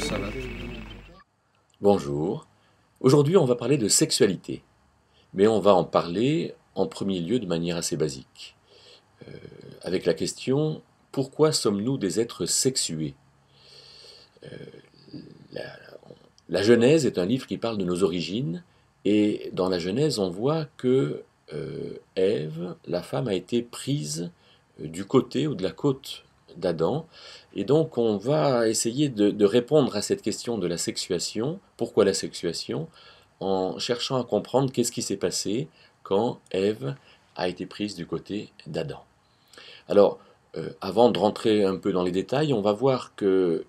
Ça va. Bonjour. Aujourd'hui, on va parler de sexualité, mais on va en parler en premier lieu de manière assez basique, avec la question pourquoi sommes-nous des êtres sexués? La, la Genèse est un livre qui parle de nos origines, et dans la Genèse, on voit que Ève, la femme, a été prise du côté ou de la côte d'Adam, et donc on va essayer de répondre à cette question de la sexuation. Pourquoi la sexuation? En cherchant à comprendre qu'est-ce qui s'est passé quand Ève a été prise du côté d'Adam. Alors, avant de rentrer un peu dans les détails, on va voir que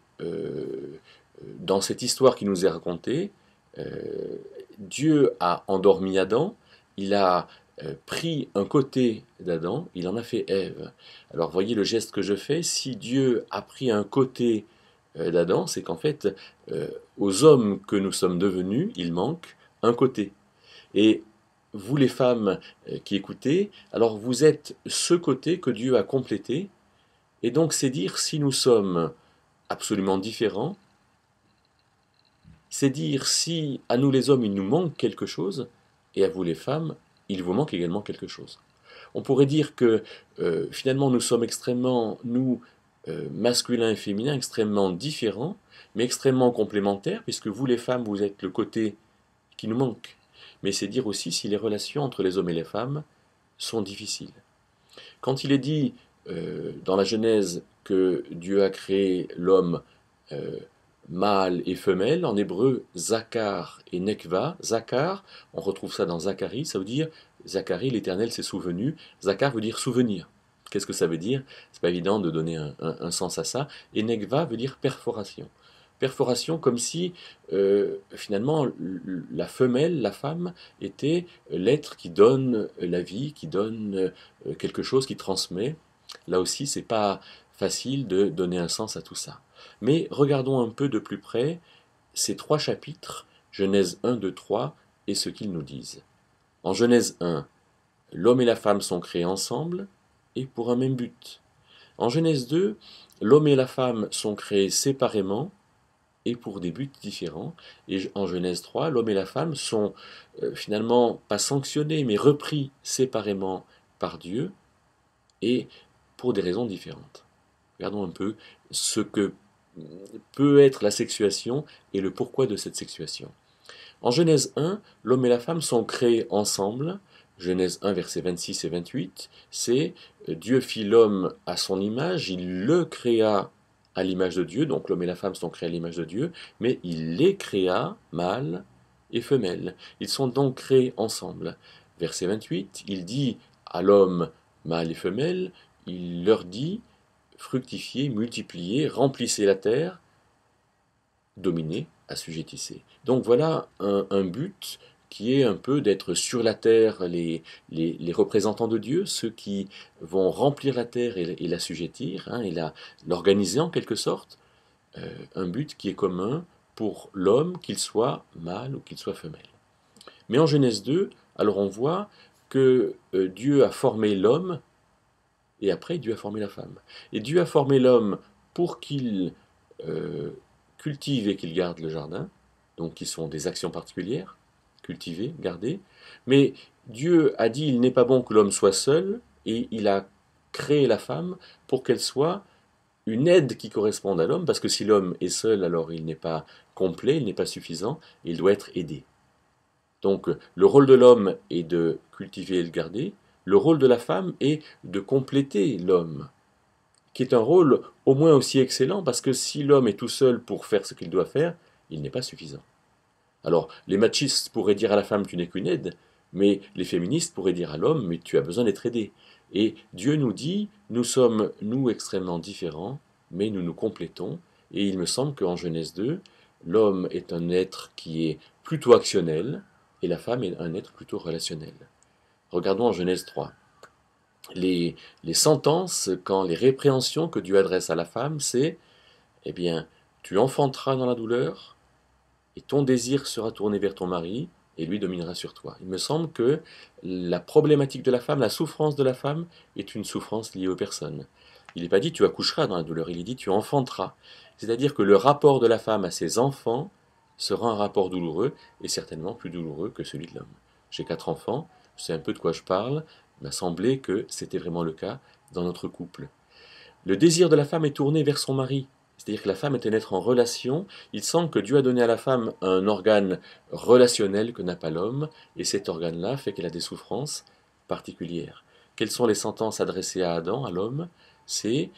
dans cette histoire qui nous est racontée, euh, Dieu a endormi Adam, il a pris un côté d'Adam, il en a fait Ève. Alors voyez le geste que je fais, si Dieu a pris un côté d'Adam, c'est qu'en fait, euh, aux hommes que nous sommes devenus, il manque un côté. Et vous les femmes qui écoutez, alors vous êtes ce côté que Dieu a complété, et donc c'est dire si nous sommes absolument différents, c'est dire si à nous les hommes il nous manque quelque chose, et à vous les femmes il vous manque également quelque chose. On pourrait dire que finalement nous sommes extrêmement, nous, masculins et féminins, extrêmement différents, mais extrêmement complémentaires, puisque vous les femmes vous êtes le côté qui nous manque. Mais c'est dire aussi si les relations entre les hommes et les femmes sont difficiles. Quand il est dit dans la Genèse que Dieu a créé l'homme euh, mâle et femelle, en hébreu Zakar et Nekva, Zakar, on retrouve ça dans Zacharie, ça veut dire Zacharie, l'Éternel s'est souvenu. Zakar veut dire souvenir. Qu'est-ce que ça veut dire? C'est pas évident de donner un sens à ça. Et Nekva veut dire perforation. Perforation comme si finalement la femelle, la femme, était l'être qui donne la vie, qui donne quelque chose, qui transmet. Là aussi, c'est pas facile de donner un sens à tout ça. Mais regardons un peu de plus près ces trois chapitres, Genèse 1, 2, 3, et ce qu'ils nous disent. En Genèse 1, l'homme et la femme sont créés ensemble et pour un même but. En Genèse 2, l'homme et la femme sont créés séparément et pour des buts différents. Et en Genèse 3, l'homme et la femme sont finalement pas sanctionnés, mais repris séparément par Dieu et pour des raisons différentes. Regardons un peu ce que peut être la sexuation et le pourquoi de cette sexuation. En Genèse 1, l'homme et la femme sont créés ensemble. Genèse 1, versets 26 et 28, c'est Dieu fit l'homme à son image, il le créa à l'image de Dieu, donc l'homme et la femme sont créés à l'image de Dieu, mais il les créa, mâle et femelle. Ils sont donc créés ensemble. Verset 28, il dit à l'homme, mâle et femelle, il leur dit, fructifiez, multipliez, remplissez la terre, dominez, assujettissez. Donc voilà un but qui est un peu d'être sur la terre les représentants de Dieu, ceux qui vont remplir la terre et l'assujettir, hein, et l'organiser en quelque sorte, un but qui est commun pour l'homme, qu'il soit mâle ou qu'il soit femelle. Mais en Genèse 2, alors on voit que Dieu a formé l'homme et après Dieu a formé la femme. Et Dieu a formé l'homme pour qu'il euh, cultive et qu'il garde le jardin, donc qui sont des actions particulières, cultiver, garder. Mais Dieu a dit il n'est pas bon que l'homme soit seul, et il a créé la femme pour qu'elle soit une aide qui corresponde à l'homme, parce que si l'homme est seul, alors il n'est pas complet, il n'est pas suffisant, il doit être aidé. Donc le rôle de l'homme est de cultiver et de garder, le rôle de la femme est de compléter l'homme, qui est un rôle au moins aussi excellent, parce que si l'homme est tout seul pour faire ce qu'il doit faire, il n'est pas suffisant. Alors les machistes pourraient dire à la femme tu n'es qu'une aide, mais les féministes pourraient dire à l'homme mais tu as besoin d'être aidé. Et Dieu nous dit nous sommes, nous, extrêmement différents, mais nous nous complétons, et il me semble qu'en Genèse 2, l'homme est un être qui est plutôt actionnel, et la femme est un être plutôt relationnel. Regardons en Genèse 3. Les sentences, quand les répréhensions que Dieu adresse à la femme, c'est, eh bien, tu enfanteras dans la douleur, et ton désir sera tourné vers ton mari, et lui dominera sur toi. Il me semble que la problématique de la femme, la souffrance de la femme, est une souffrance liée aux personnes. Il n'est pas dit tu accoucheras dans la douleur, il est dit tu enfanteras. C'est-à-dire que le rapport de la femme à ses enfants sera un rapport douloureux, et certainement plus douloureux que celui de l'homme. J'ai 4 enfants, je sais un peu de quoi je parle, il m'a semblé que c'était vraiment le cas dans notre couple. Le désir de la femme est tourné vers son mari. C'est-à-dire que la femme est un être en relation. Il semble que Dieu a donné à la femme un organe relationnel que n'a pas l'homme, et cet organe-là fait qu'elle a des souffrances particulières. Quelles sont les sentences adressées à Adam, à l'homme? C'est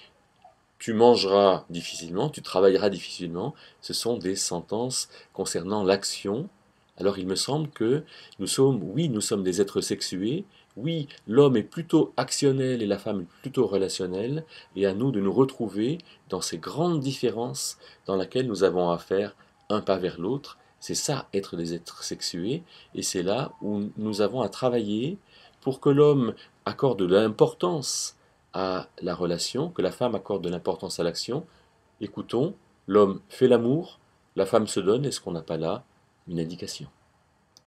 tu mangeras difficilement, tu travailleras difficilement. Ce sont des sentences concernant l'action. Alors il me semble que nous sommes des êtres sexués, oui, l'homme est plutôt actionnel et la femme est plutôt relationnelle, et à nous de nous retrouver dans ces grandes différences dans lesquelles nous avons à faire un pas vers l'autre. C'est ça, être des êtres sexués, et c'est là où nous avons à travailler pour que l'homme accorde de l'importance à la relation, que la femme accorde de l'importance à l'action. Écoutons, l'homme fait l'amour, la femme se donne, est-ce qu'on n'a pas là une indication?